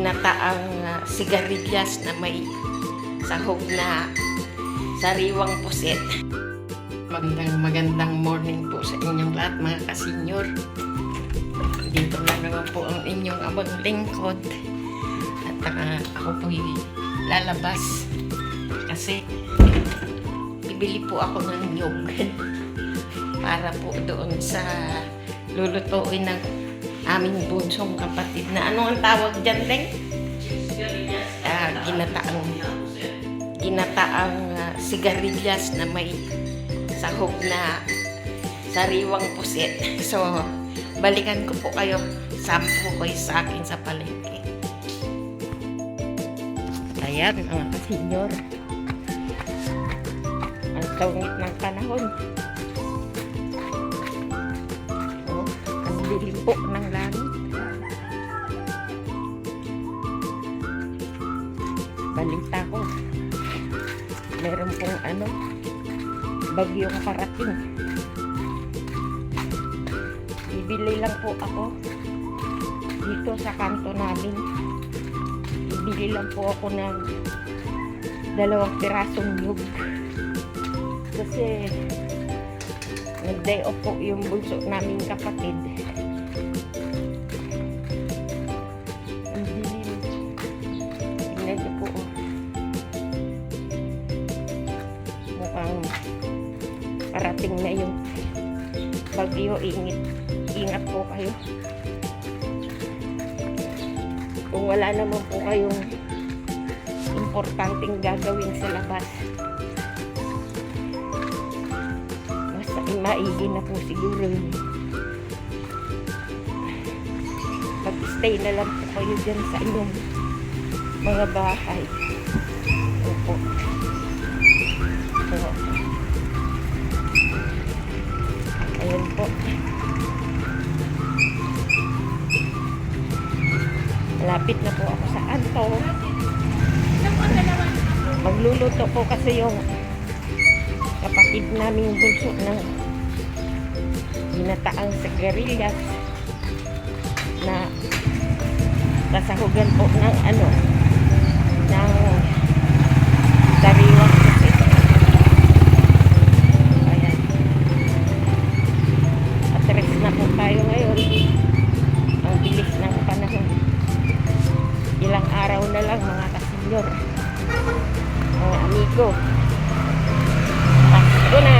ginataang sigarilyas na may sahog na sariwang puset. Magandang morning po sa inyong lahat mga kasenyor. Dito na naman po ang inyong abang lingkod. At ako po lalabas kasi bibili po ako ng nyog para po doon sa lulutuin ng aming bunsong kapatid na ano ang tawag dyan, Leng? Ginataang sigarilyas na may sahog na sariwang puset. So, balikan ko po kayo. Sampo ko sa akin sa palengke. Ayan, mga kasenyor. Ang tawngit ng panahon. Oh, ang dilim po ng langit. Balita ko. Meron pong bagyong parating. Bibili lang po ako dito sa kanto namin. Bibili lang po ako ng 2 pirasong nyug. Kasi nag-day off po yung bunso namin kapatid. Ang dilim. Tingnan niyo po. Mukhang parating na yung bagyo. Ingat po kayo. Kung wala naman po kayong importanteng gagawin sa labas, basta maigi na po siguro yun. Mag-stay na lang po kayo dyan sa inyong mga bahay. Opo. So, ayan po. Malapit na po ako sa kanto. Magluluto po kasi yung kapatid namin bunso ng ginataang sigarilyas na kasahugan po ng ng sariwang puset. Ayan. Atres na po tayo ngayon. Ang bilis ng panahon. Ilang araw na lang mga kasenyor, mga amigo. Pasko na.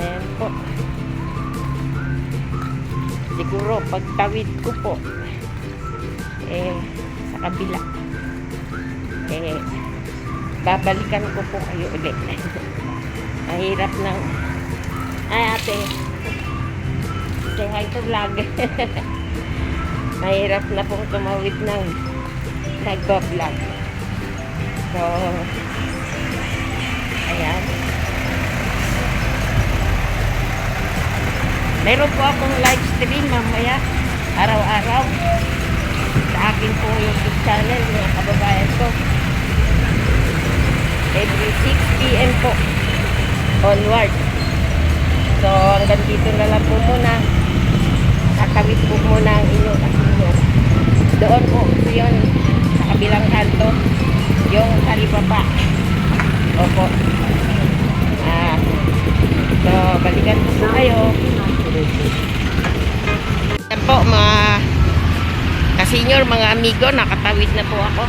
Ayan po. Siguro pagtawid ko po sa kabila babalikan ko po kayo ulit. Mahirap ng ate say hi to vlog. Mahirap na pong tumawid ng nagbablog. So, ayan. Meron po akong live stream mamaya, araw-araw. Sa akin po YouTube channel, mga kababayan ko. Every 6 PM po, onward. So, hanggang dito na lang po muna. Kakawit po muna ang inyong kasenyor. Doon po, yun, sa kabilang kanto, yung talipapa. Opo. So, balikan po kayo. Yan po, mga kasenyor, mga amigo, nakatawid na po ako.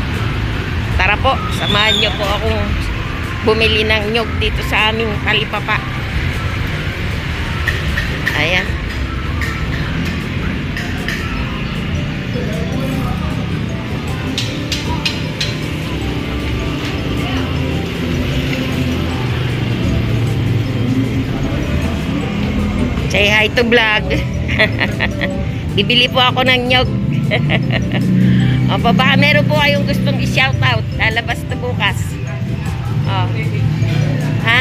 Tara po, samahan nyo po akong bumili ng nyog dito sa aming talipapa. Ayan. Say hi to vlog. Bibili po ako ng nyog. O, baka meron po kayong gustong i-shoutout. Lalabas na bukas. O. Ha?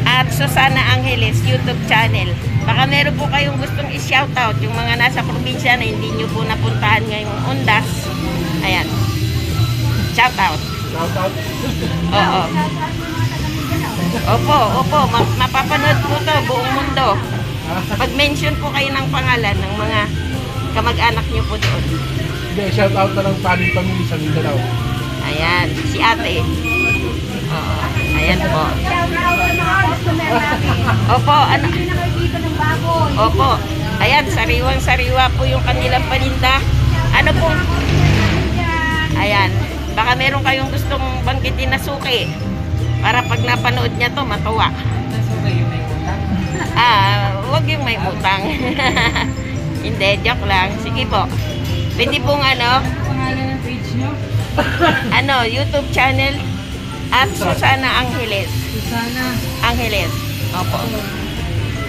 At Susana Angeles YouTube channel. Baka meron po kayong gustong i-shoutout. Yung mga nasa probinsya na hindi nyo po napuntahan ngayong undas. Ayan. Shoutout. Shoutout? Oo. Opo. Mapapanood po to buong mundo. Pag-mention po kayo ng pangalan ng mga kamag-anak nyo po doon. Hindi, shout out na lang sa aming pamilya sa Mindanao. Ayan, si ate. Oo, ayan po. Opo, ano? Opo. Ayan, sariwang-sariwa po yung kanilang paninda. Ano po? Ayan. Baka meron kayong gustong banggitin na suki. Para pag napanood niya to, matuwa. Huwag yung may utang. Hindi, joke lang. Sige po. Pwede pong ano? Pangalan ng page nyo? YouTube channel at Susana Angeles. Susana. Angeles. Opo.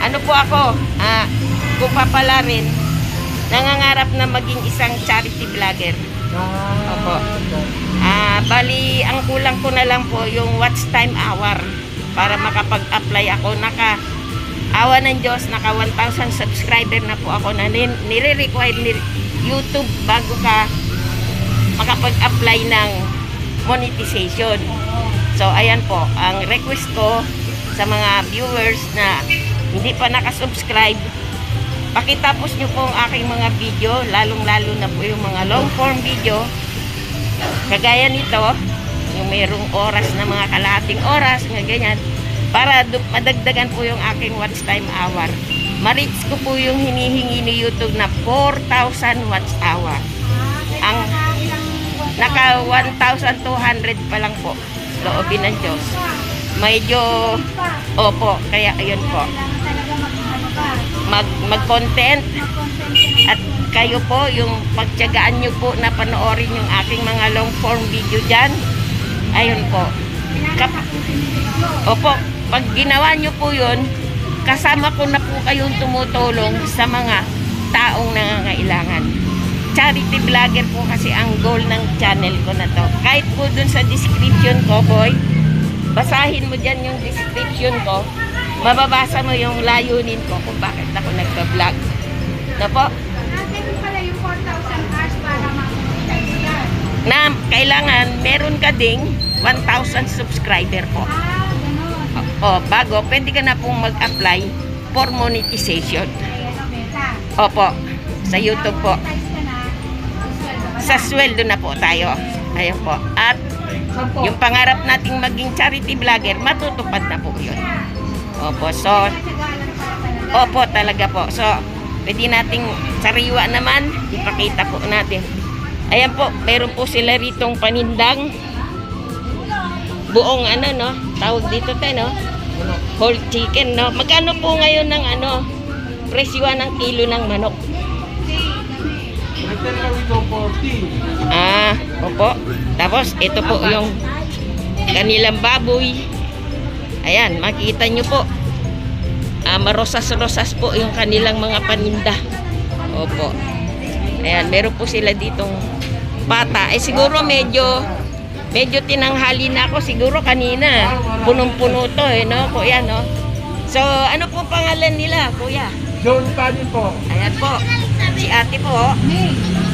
Ano po ako? Kung papala rin, nangangarap na maging isang charity vlogger. Opo. Bali, ang kulang ko na lang po yung watch time hour para makapag-apply ako. Awa ng Diyos, naka 1,000 subscriber na po ako na nire-require ni YouTube bago ka makapag-apply ng monetization. So, ayan po, ang request ko sa mga viewers na hindi pa nakasubscribe, pakitapos nyo po ang aking mga video, lalong-lalo na po yung mga long-form video, kagaya nito, yung mayroong oras na mga kalahating oras, nga ganyan, para madagdagan po yung aking watch time hour. Ma-reach ko po yung hinihingi ni YouTube na 4,000 watch hour. Ang naka 1,200 pa lang po, loobin ng Diyos. Medyo, opo, kaya ayun po. Mag-content at kayo po, yung pagtiyagaan nyo po na panoorin yung aking mga long form video dyan. Ayun po. Opo, pag ginawa nyo po yun, kasama ko na po kayong tumutulong sa mga taong nangangailangan. Charity vlogger po kasi ang goal ng channel ko na to. Kahit po dun sa description ko, boy, basahin mo dyan yung description ko, mababasa mo yung layunin ko kung bakit ako nagka-vlog. Na po? Pala yung 4,000 hours para makikita yan. Na kailangan meron ka ding 1,000 subscriber po. Ganun. Bago, pwede ka na pong mag-apply for monetization. Beta. Opo, sa YouTube po. Monetize ka na, sweldo ka na. Sa sweldo na po tayo. Ayun po. At yung pangarap nating maging charity vlogger, matutupad na po yun. Opo, so, Natagalan para talaga. opo talaga po. So, pwede nating sariwa naman, ipakita po natin. Ayan po, meron po sila ritong panindang buong ano, no? Tawag dito tayo, no? Whole chicken, no? Magkano po ngayon ng ano, presyo ng kilo ng manok? Ito na ito 40. Opo. Tapos, ito po yung kanilang baboy. Ayan, makita nyo po. Marosas-rosas po yung kanilang mga paninda. Opo. Ayan, meron po sila ditong pata. Siguro medyo tinanghali na ako. Siguro kanina. Punong-puno to, no? Kuya, no? So, ano po pangalan nila, kuya? John Tanin po. Ayan po. Si ate po.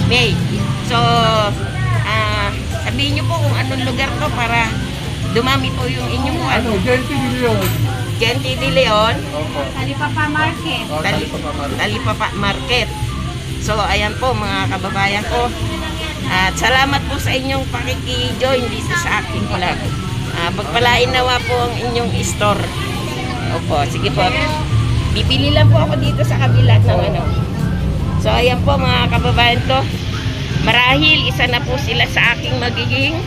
May. So, sabihin nyo po kung anong lugar to para dumami po yung inyong Genti Million. Gente de Leon, Opo. Talipapa Market. Talipapa Market. So, ayan po mga kababayan ko. At salamat po sa inyong pakiki-join dito sa aking vlog. Pagpalain nawa po ang inyong store. Opo, sige po. Bibili lang po ako dito sa kabila ng ano. So, ayan po mga kababayan ko. Marahil, isa na po sila sa aking magiging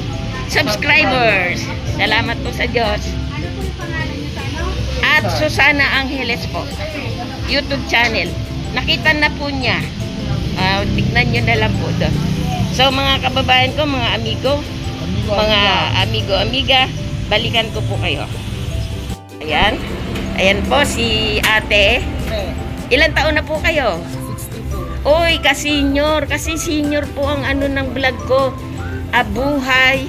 subscribers. Salamat po sa Diyos. Ano po yung pangalan niyo sa ano? At Susana Angeles po. YouTube channel. Nakita na po niya. Tignan nyo na lang po doon. So, mga kababayan ko, mga amiga, balikan ko po kayo. Ayan. Ayan po si ate. Ilan taon na po kayo? 62. Uy, ka-senior. Kasi senior po ang ano ng vlog ko. Buhay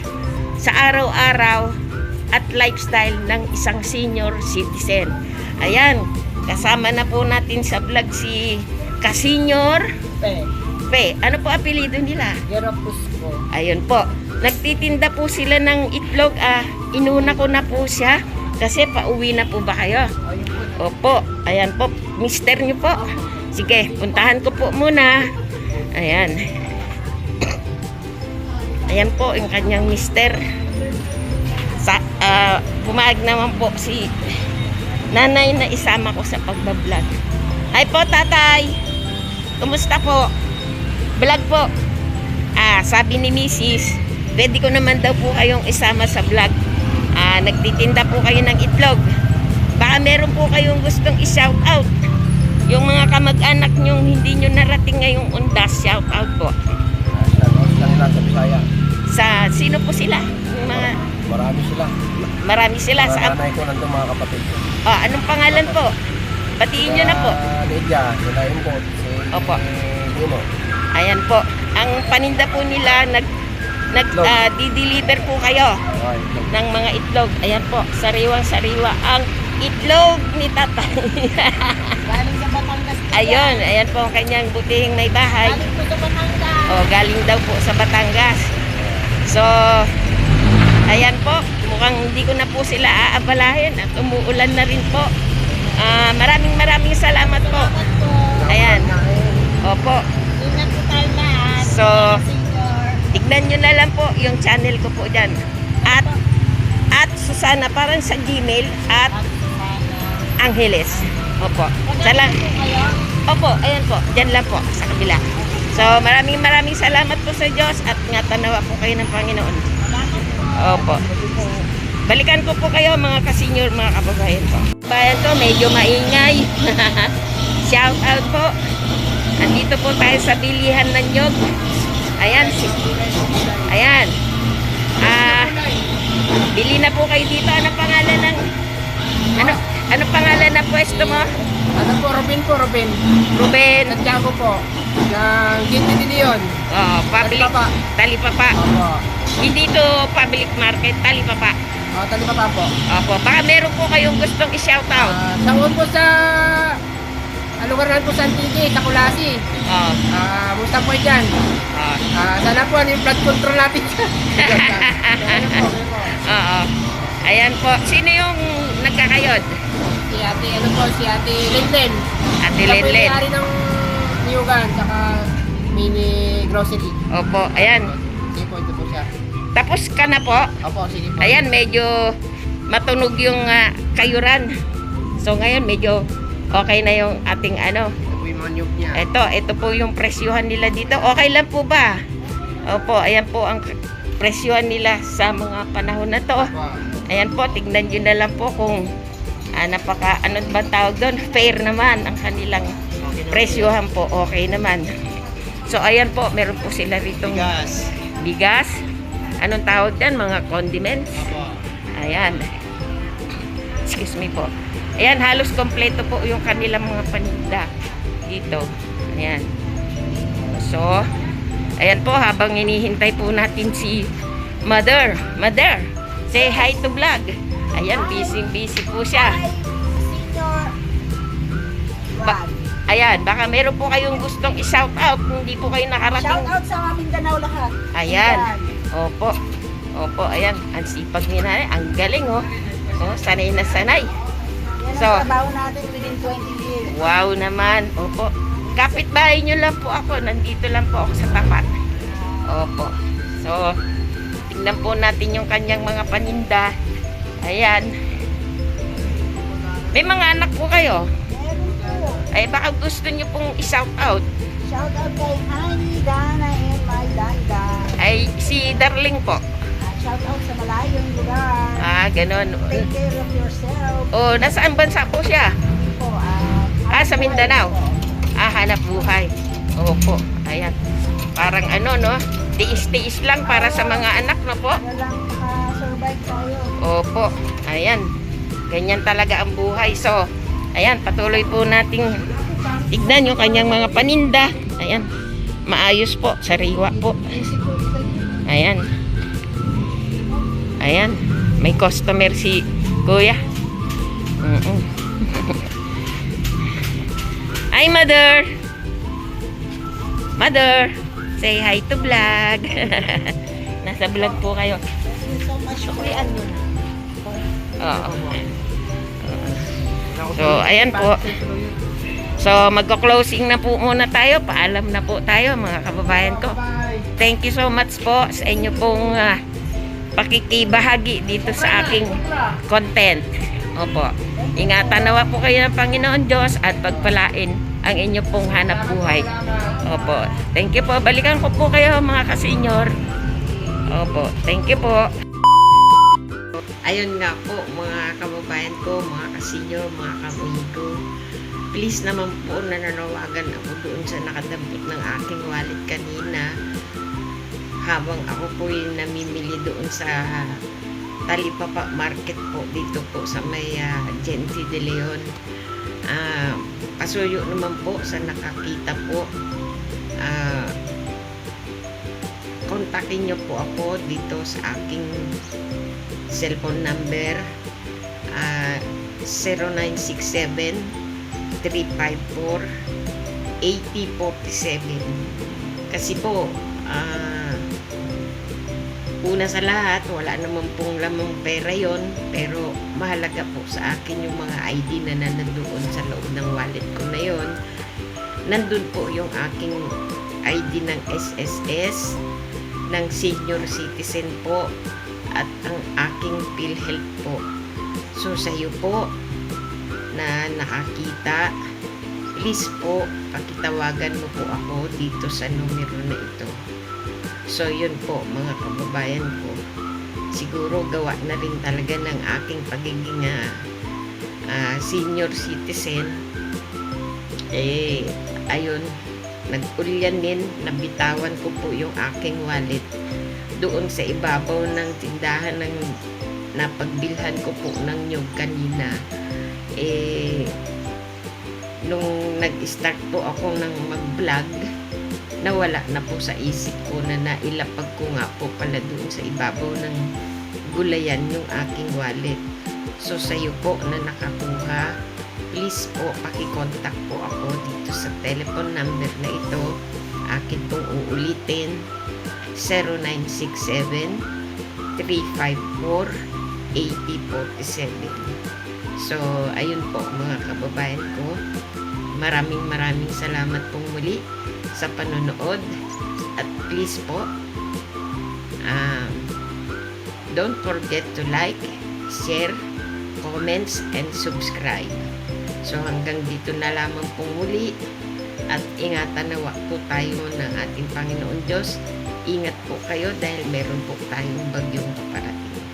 sa araw-araw at lifestyle ng isang senior citizen. Ayan. Kasama na po natin sa vlog si ka-senior. Pe. Ano po apelido nila? Yarapusko. Ayun po. Nagtitinda po sila ng itlog. Inuna ko na po siya. Kasi pauwi na po ba kayo? Opo. Ayan po. Mister nyo po. Sige, puntahan ko po muna. Ayan. Ayan po yung kanyang mister. Pumayag naman po si nanay na isama ko sa pagbablog. Hi po, tatay. Kumusta po? Vlog po. Sabi ni Mrs., pwede ko naman daw po kayong isama sa vlog. Nagtitinda po kayo ng itlog. Baka meron po kayong gustong i-shout out. Yung mga kamag-anak nyo hindi nyo narating ngayong undas, shout out po. Shoutout lang nila sa Bisaya. Sino po sila? Yung mga, Marami sila. marami sila. Sa, Nanay ko nandun mga kapatid ko. anong pangalan po? Batiin nyo na po. Lydia, sila Impot, si Opo. Dino. Ayan po. Ang paninda po nila, di-deliver po kayo Okay. ng mga itlog. Ayan po, sariwang-sariwa ang itlog ni tatay. Galing sa Batangas. Ayun, ayan po ang kanyang butihing may bahay. Galing po sa Batangas. Galing daw po sa Batangas. So, ayan po, mukhang hindi ko na po sila aabalahin at umuulan na rin po. Maraming salamat po. Ayan. Opo. Ingat po tayo lahat. So, Senior. tignan nyo na lang po yung channel ko po dyan. At Susana, parang sa Gmail, at Angeles. Opo. Salam. Opo, ayan po. Dyan lang po, sa kabila. So, maraming salamat po sa Diyos at ingatan nawa po kayo ng Panginoon. Opo. Balikan ko po kayo mga kasenyor, mga kababayan po. Bayan to, medyo maingay. Shout out po. Andito po tayo sa bilihan ng nyog. Ayan. Ayan. Bili na po kayo dito. Ano pangalan ng ano pangalan ng pwesto mo? Ano po, Robin po, Robin. Ruben. Santiago po. Ng Ginti Dilion. Public. Talipapa. Talipapa. Opo. Hindi to public market. Talipapa. Talipapa po. Opo. Baka meron po kayong gustong i-shout out. Sangon po sa lugar namin po sa Antique, sa Kulasi. Musta po dyan? Sana po yung blood control natin. Oo. Ayan po. Sino yung nagkakayod? Si Ate Lenlen. Ate Siya po yung Lenlen. may-ari ng Niyugan, saka mini grocery. Opo. Ayan. Sige po, ito po siya. Tapos ka na po. Opo, sige po. Ayan, medyo matunog yung kayuran. So ngayon medyo okay na yung ating ano. Ito po yung manyog niya. Ito po yung presyuhan nila dito. Okay lang po ba? Opo, ayan po ang presyuhan nila sa mga panahon na to. Opo. Ayan po, tignan nyo na lang po kung ano ba tawag doon? Fair naman ang kanilang presyuhan po. Okay naman. So ayan po, meron po sila rito bigas. Anong tawag dyan? Mga condiments. Ayan. Excuse me po. Ayan, halos kompleto po yung kanilang mga paninda dito. Ayan. So, ayan po, habang hinihintay po natin si Mother. Mother, say hi to vlog. Ayan, busy po siya. Senior. Ayan, baka meron po kayong gustong i-shout out. Hindi po kayo nakarating. Shout out sa mga Mindanao lahat. Ayan. Opo. Opo, ayan. Ang sipag ni nanay. Ang galing, oh. Oh, sanay na sanay. Yan So, ang trabaho natin within 20 years. wow naman. Opo. Kapitbahay nyo lang po ako. Nandito lang po ako sa tapat. Opo. So, tingnan po natin yung kanyang mga paninda. Ayan. May mga anak po kayo. Meron po. Ay, baka gusto nyo pong i-shout out. Shout out kay Honey, Dana, and my Dandan. Ay, si Darling po. Shout out sa malayong lugar. Ganon. Take care of yourself. Oh, nasaan bansa po siya? Po, Sa Mindanao. Hanap buhay. Opo. Ayan. Parang ano, no? Tiis-tiis lang para sa mga anak, no po? Para lang maka-survive tayo. Opo. Ayan. Ganyan talaga ang buhay. So, ayan, patuloy po nating tignan yung kanyang mga paninda. Ayan. Maayos po. Sariwa po. Ayan. Ayan. May customer si Kuya. Hi, Mother. Mother. Say hi to vlog. Nasa vlog po kayo. Thank you so much. Suklian nyo na. Oo. So, ayan po. So, magko-closing na po muna tayo. Paalam na po tayo, mga kababayan ko. Bye. Thank you so much po sa inyo pong pakikibahagi dito sa aking content. Opo. Ingatan nawa po kayo ng Panginoon Diyos at pagpalain ang inyo pong hanap buhay. Opo. Thank you po. Balikan ko po kayo, mga kasenyor. Opo. Thank you po. Ayun nga po, mga kababayan ko, mga kasenyor, mga kamuhigo. Please naman po, nananawagan ako doon sa nakadampot ng aking wallet kanina habang ako po yung namimili doon sa Talipapa Market po dito po sa may Gente de Leon. Pasuyo naman po sa nakakita po. Kontakin nyo po ako dito sa aking cellphone number 0967-354-8047. Kasi po, una sa lahat, wala naman pong lamang pera yon, pero mahalaga po sa akin yung mga ID na nandoon sa loob ng wallet ko na yon. Nandun po yung aking ID ng SSS, ng senior citizen po, at ang aking PhilHealth po. So sa iyo po na nakakita, please po pakitawagan mo po ako dito sa numero na ito. So yun po, mga kababayan ko, siguro gawa na rin talaga ng aking pagiging senior citizen. Ayun, nag-ulyanin, nabitawan ko po yung aking wallet doon sa ibabaw ng tindahan ng napagbilhan ko po ng nyug kanina. Nung nag-start po ako ng mag-vlog, nawala na po sa isip ko na nailapag ko nga po pala doon sa ibabaw ng gulayan yung aking wallet. So sa iyo po na nakakuha, please po pakicontact po ako dito sa telephone number na ito. Akin pong uulitin, 0967-354-8047. So ayun po, mga kababayan ko, maraming salamat pong muli sa panonood, at please po don't forget to like, share, comments, and subscribe. So hanggang dito na lamang pong muli, at ingatan nawa po tayo ng ating Panginoon Diyos. Ingat po kayo dahil meron po tayong bagyong paparating.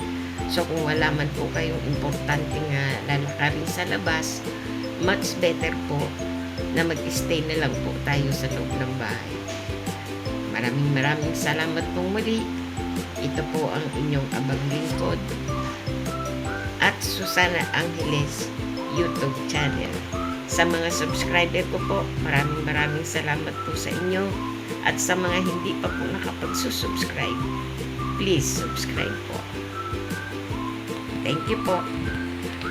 So kung wala man po kayong importanteng lalakarin sa labas, much better po na mag-stay na lang po tayo sa loob ng bahay. Maraming salamat pong muli. Ito po ang inyong abang lingkod at Susana Angeles YouTube channel. Sa mga subscriber ko po, maraming salamat po sa inyo, at sa mga hindi pa po nakapagsusubscribe, please subscribe po. Thank you po.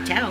Ciao!